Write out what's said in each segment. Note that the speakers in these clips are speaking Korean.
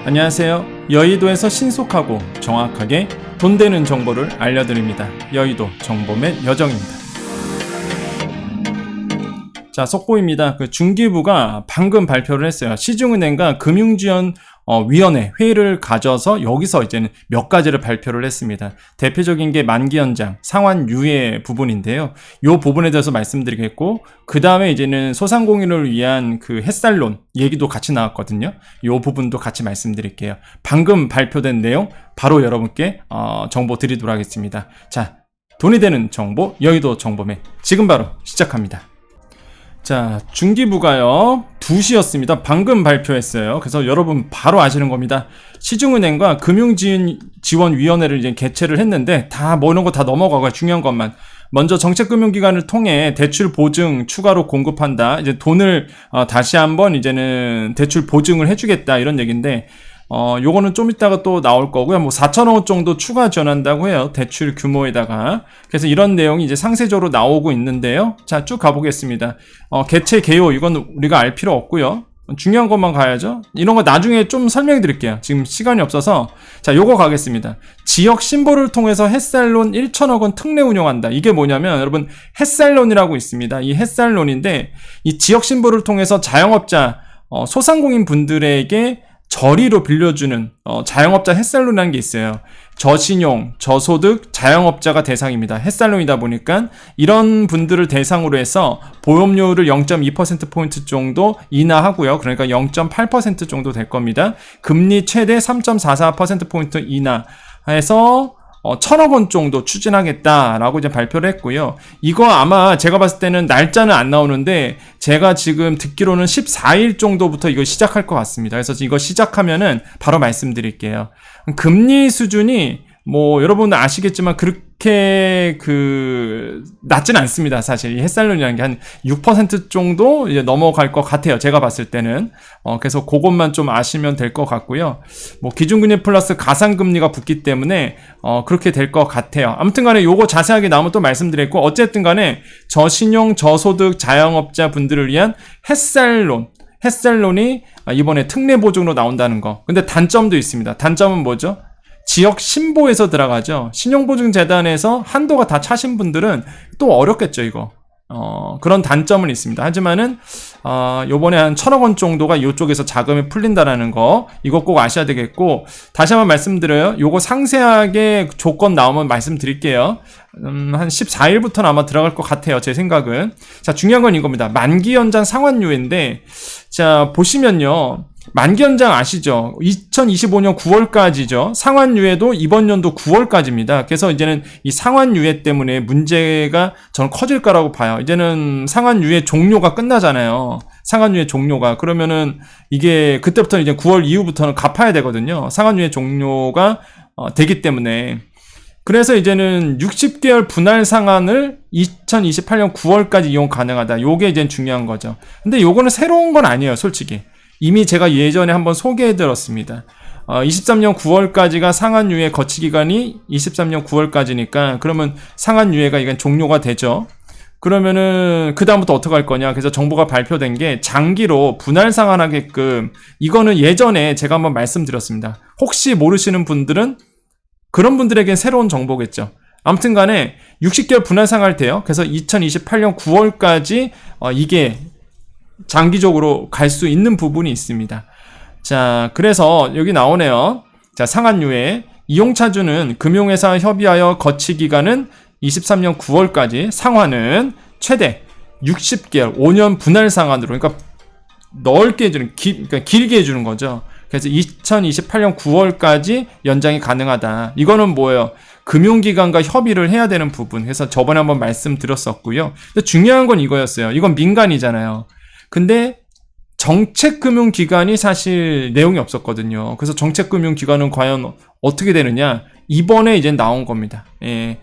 안녕하세요. 여의도에서 신속하고 정확하게 돈 되는 정보를 알려드립니다. 여의도 정보맨 여정입니다. 자, 속보입니다. 중기부가 방금 발표를 했어요. 시중은행과 금융지원위원회 회의를 가져서 여기서 이제는 몇 가지를 발표를 했습니다. 대표적인 게 만기 연장, 상환 유예 부분인데요. 이 부분에 대해서 말씀드리겠고, 그 다음에 이제는 소상공인을 위한 그 햇살론 얘기도 같이 나왔거든요. 이 부분도 같이 말씀드릴게요. 방금 발표된 내용 바로 여러분께 정보 드리도록 하겠습니다. 자, 돈이 되는 정보, 여의도 정보맨 지금 바로 시작합니다. 자, 중기부가요 2시였습니다. 방금 발표했어요. 그래서 여러분 바로 아시는 겁니다. 시중은행과 금융지원위원회를 이제 개최를 했는데 다 뭐 이런 거 다 넘어가고 중요한 것만. 먼저 정책금융기관을 통해 대출 보증 추가로 공급한다. 이제 돈을 다시 한번 이제는 대출 보증을 해주겠다 이런 얘기인데. 요거는 좀 이따가 또 나올 거고요. 뭐 4,000원 정도 추가 지원한다고 해요. 대출 규모에다가. 그래서 이런 내용이 이제 상세적으로 나오고 있는데요. 자, 쭉 가보겠습니다. 개최 개요, 이건 우리가 알 필요 없고요. 중요한 것만 가야죠. 이런 거 나중에 좀 설명해 드릴게요. 지금 시간이 없어서. 자, 요거 가겠습니다. 지역 신보를 통해서 햇살론 1,000억 원 특례 운영한다. 이게 뭐냐면 여러분 햇살론이라고 있습니다. 이 햇살론인데 이 지역 신보를 통해서 자영업자, 소상공인 분들에게 저리로 빌려주는 자영업자 햇살론이라는 게 있어요. 저신용, 저소득, 자영업자가 대상입니다. 햇살론이다 보니까 이런 분들을 대상으로 해서 보험료를 0.2%포인트 정도 인하하고요. 그러니까 0.8% 정도 될 겁니다. 금리 최대 3.44%포인트 인하해서 1,000억 원 정도 추진하겠다라고 이제 발표를 했고요. 이거 아마 제가 봤을 때는 날짜는 안 나오는데 제가 지금 듣기로는 14일 정도부터 이거 시작할 것 같습니다. 그래서 이거 시작하면은 바로 말씀드릴게요. 금리 수준이 뭐 여러분 아시겠지만 그렇게 낮진 않습니다. 사실 이 햇살론이라는 게 한 6% 정도 이제 넘어갈 것 같아요. 제가 봤을 때는. 그래서 그것만 좀 아시면 될 것 같고요. 뭐 기준금리 플러스 가상금리가 붙기 때문에 그렇게 될 것 같아요. 아무튼 간에 요거 자세하게 나오면 또 말씀드렸고, 어쨌든 간에 저신용, 저소득, 자영업자 분들을 위한 햇살론이 이번에 특례 보증으로 나온다는 거. 근데 단점도 있습니다. 단점은 뭐죠? 지역 신보에서 들어가죠. 신용보증재단에서 한도가 다 차신 분들은 또 어렵겠죠, 이거. 그런 단점은 있습니다. 하지만은, 요번에 한 1,000억 원 정도가 이쪽에서 자금이 풀린다라는 거, 이거 꼭 아셔야 되겠고, 다시 한번 말씀드려요. 요거 상세하게 조건 나오면 말씀드릴게요. 한 14일부터는 아마 들어갈 것 같아요, 제 생각은. 자, 중요한 건 이겁니다. 만기 연장 상환유예인데, 자, 보시면요. 만기 연장 아시죠? 2025년 9월까지죠. 상환유예도 이번 연도 9월까지입니다. 그래서 이제는 이 상환유예 때문에 문제가 저는 커질 거라고 봐요. 이제는 상환유예 종료가 끝나잖아요. 상환유예 종료가. 그러면은 이게 그때부터 이제 9월 이후부터는 갚아야 되거든요. 상환유예 종료가 되기 때문에. 그래서 이제는 60개월 분할 상환을 2028년 9월까지 이용 가능하다. 요게 이제 중요한 거죠. 근데 요거는 새로운 건 아니에요, 솔직히. 이미 제가 예전에 한번 소개해드렸습니다. 23년 9월까지가 상환유예 거치기간이 23년 9월까지니까 그러면 상환유예가 이건 종료가 되죠. 그러면은 그 다음부터 어떻게 할 거냐. 그래서 정보가 발표된 게 장기로 분할 상환하게끔, 이거는 예전에 제가 한번 말씀드렸습니다. 혹시 모르시는 분들은 그런 분들에겐 새로운 정보겠죠. 아무튼 간에 60개월 분할 상환할 때요. 그래서 2028년 9월까지 이게 장기적으로 갈 수 있는 부분이 있습니다. 자, 그래서 여기 나오네요. 자, 상환유예. 이용차주는 금융회사 협의하여 거치기간은 23년 9월까지, 상환은 최대 60개월, 5년 분할 상환으로, 그러니까 넓게 해주는, 그러니까 길게 해주는 거죠. 그래서 2028년 9월까지 연장이 가능하다. 이거는 뭐예요? 금융기관과 협의를 해야 되는 부분. 그래서 저번에 한번 말씀드렸었고요. 근데 중요한 건 이거였어요. 이건 민간이잖아요. 근데 정책금융기관이 사실 내용이 없었거든요. 그래서 정책금융기관은 과연 어떻게 되느냐? 이번에 이제 나온 겁니다. 예.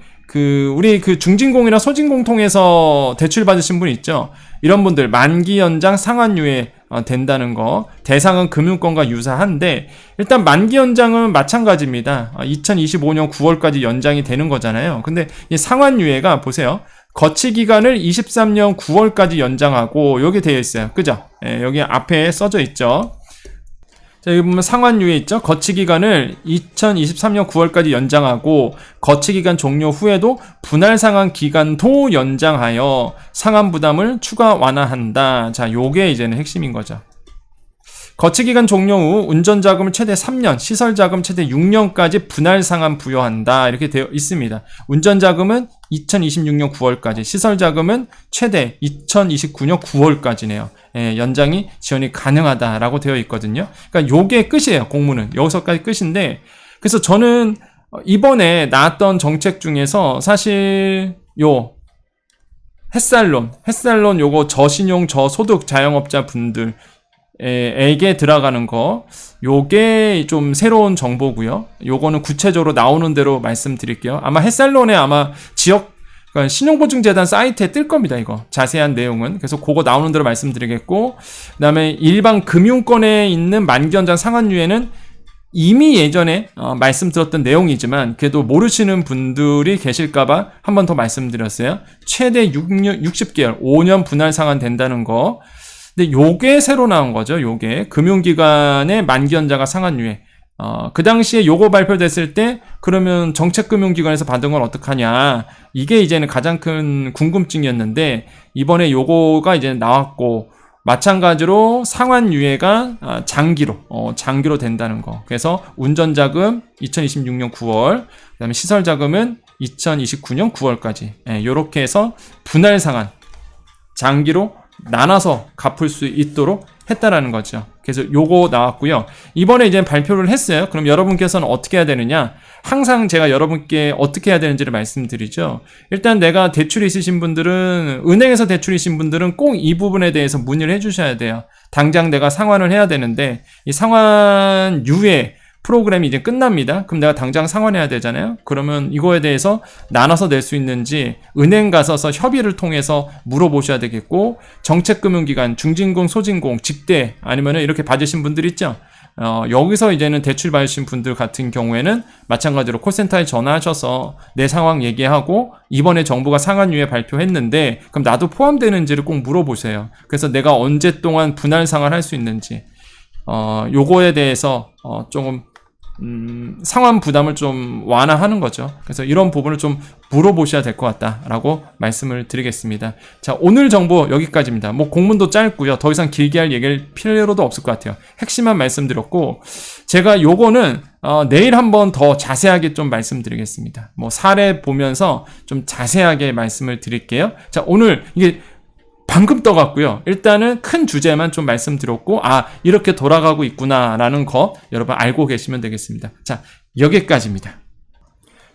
우리 중진공이나 소진공 통해서 대출 받으신 분 있죠? 이런 분들 만기 연장 상환유예 된다는 거. 대상은 금융권과 유사한데, 일단 만기 연장은 마찬가지입니다. 2025년 9월까지 연장이 되는 거잖아요. 근데 이 상환유예가 보세요. 거치 기간을 23년 9월까지 연장하고, 여기 되어 있어요. 그죠? 예, 여기 앞에 써져 있죠. 자, 여기 보면 상환유예 있죠? 거치기간을 2023년 9월까지 연장하고 거치기간 종료 후에도 분할 상환 기간도 연장하여 상환 부담을 추가 완화한다. 자, 요게 이제는 핵심인 거죠. 거치기간 종료 후 운전자금을 최대 3년, 시설자금 최대 6년까지 분할 상환 부여한다. 이렇게 되어 있습니다. 운전자금은 2026년 9월까지, 시설자금은 최대 2029년 9월까지네요. 예, 연장이 지원이 가능하다라고 되어 있거든요. 그러니까 요게 끝이에요. 공문은. 여기서까지 끝인데, 그래서 저는 이번에 나왔던 정책 중에서 사실 햇살론 요거 저신용 저소득 자영업자 분들 에게 들어가는 거, 요게 좀 새로운 정보고요. 요거는 구체적으로 나오는 대로 말씀드릴게요. 아마 햇살론에 아마 그러니까 신용보증재단 사이트에 뜰 겁니다, 이거. 자세한 내용은. 그래서 그거 나오는 대로 말씀드리겠고, 그 다음에 일반 금융권에 있는 만기연장 상환유예는 이미 예전에 말씀드렸던 내용이지만 그래도 모르시는 분들이 계실까봐 한 번 더 말씀드렸어요. 최대 60개월, 5년 분할 상환 된다는 거. 근데 요게 새로 나온 거죠. 요게 금융기관의 만기연장과 상환유예. 그 당시에 요거 발표됐을 때 그러면 정책금융기관에서 받은 건 어떡하냐, 이게 이제는 가장 큰 궁금증이었는데 이번에 요거가 이제 나왔고, 마찬가지로 상환유예가 장기로 된다는 거. 그래서 운전자금 2026년 9월, 그 다음에 시설자금은 2029년 9월까지 요렇게 해서 분할 상환 장기로 나눠서 갚을 수 있도록 했다라는 거죠. 그래서 요거 나왔고요. 이번에 이제 발표를 했어요. 그럼 여러분께서는 어떻게 해야 되느냐? 항상 제가 여러분께 어떻게 해야 되는지를 말씀드리죠. 일단 내가 대출이 있으신 분들은, 은행에서 대출이신 분들은 꼭 이 부분에 대해서 문의를 해주셔야 돼요. 당장 내가 상환을 해야 되는데 이 상환 유예 프로그램이 이제 끝납니다. 그럼 내가 당장 상환해야 되잖아요. 그러면 이거에 대해서 나눠서 낼 수 있는지 은행 가서서 협의를 통해서 물어보셔야 되겠고, 정책금융기관, 중진공, 소진공, 직대 아니면 이렇게 받으신 분들 있죠. 여기서 이제는 대출 받으신 분들 같은 경우에는 마찬가지로 콜센터에 전화하셔서 내 상황 얘기하고, 이번에 정부가 상환유예 발표했는데 그럼 나도 포함되는지를 꼭 물어보세요. 그래서 내가 언제 동안 분할 상환할 수 있는지, 요거에 대해서 조금 상환 부담을 좀 완화하는 거죠. 그래서 이런 부분을 좀 물어보셔야 될 것 같다라고 말씀을 드리겠습니다. 자, 오늘 정보 여기까지입니다. 뭐 공문도 짧고요. 더 이상 길게 할 얘기를 필요도 없을 것 같아요. 핵심만 말씀드렸고, 제가 요거는 내일 한번 더 자세하게 좀 말씀드리겠습니다. 뭐 사례 보면서 좀 자세하게 말씀을 드릴게요. 자, 오늘 이게 방금 떠갔고요. 일단은 큰 주제만 좀 말씀드렸고, 이렇게 돌아가고 있구나라는 거 여러분 알고 계시면 되겠습니다. 자, 여기까지입니다.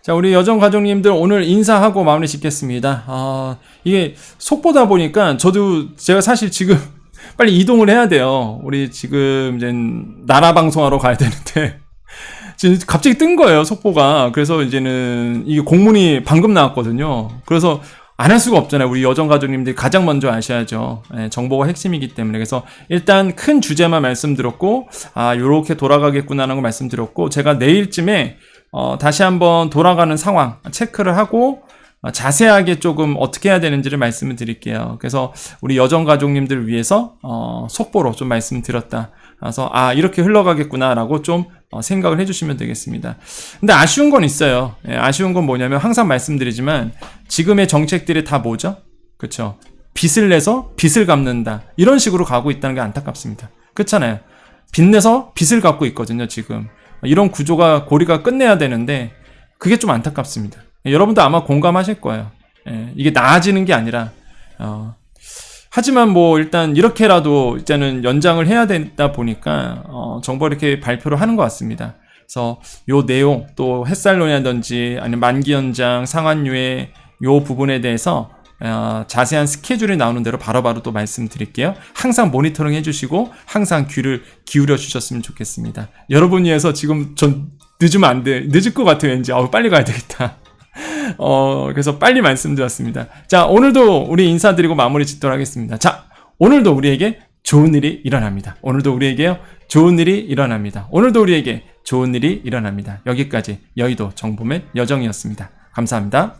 자, 우리 여정 가족님들 오늘 인사하고 마무리 짓겠습니다. 이게 속보다 보니까 제가 사실 지금 빨리 이동을 해야 돼요. 우리 지금 이제 나라 방송하러 가야 되는데 지금 갑자기 뜬 거예요, 속보가. 그래서 이제는 이게 공문이 방금 나왔거든요. 그래서 안 할 수가 없잖아요. 우리 여정 가족님들이 가장 먼저 아셔야죠. 정보가 핵심이기 때문에. 그래서 일단 큰 주제만 말씀드렸고, 요렇게 돌아가겠구나라는 거 말씀드렸고, 제가 내일쯤에 다시 한번 돌아가는 상황 체크를 하고 자세하게 조금 어떻게 해야 되는지를 말씀을 드릴게요. 그래서 우리 여정 가족님들을 위해서 속보로 좀 말씀드렸다. 그래서 이렇게 흘러가겠구나라고 좀 생각을 해주시면 되겠습니다. 근데 아쉬운 건 있어요. 아쉬운 건 뭐냐면 항상 말씀드리지만 지금의 정책들이 다 뭐죠? 그렇죠? 빚을 내서 빚을 갚는다, 이런 식으로 가고 있다는 게 안타깝습니다. 그렇잖아요. 빚 내서 빚을 갚고 있거든요. 지금 이런 구조가 고리가 끝내야 되는데 그게 좀 안타깝습니다. 여러분도 아마 공감하실 거예요. 이게 나아지는 게 아니라 하지만 뭐 일단 이렇게라도 이제는 연장을 해야 되다 보니까 정부가 이렇게 발표를 하는 것 같습니다. 그래서 요 내용, 또 햇살론이라든지 아니면 만기 연장, 상환유예 요 부분에 대해서 자세한 스케줄이 나오는 대로 바로바로 또 말씀드릴게요. 항상 모니터링 해주시고 항상 귀를 기울여 주셨으면 좋겠습니다. 여러분 위해서 지금 전 늦으면 안 돼. 늦을 것 같아요. 왠지 빨리 가야 되겠다. 그래서 빨리 말씀드렸습니다. 자, 오늘도 우리 인사드리고 마무리 짓도록 하겠습니다. 자, 오늘도 우리에게 좋은 일이 일어납니다. 오늘도 우리에게요, 좋은 일이 일어납니다. 오늘도 우리에게 좋은 일이 일어납니다. 여기까지 여의도 정보맨 여정이었습니다. 감사합니다.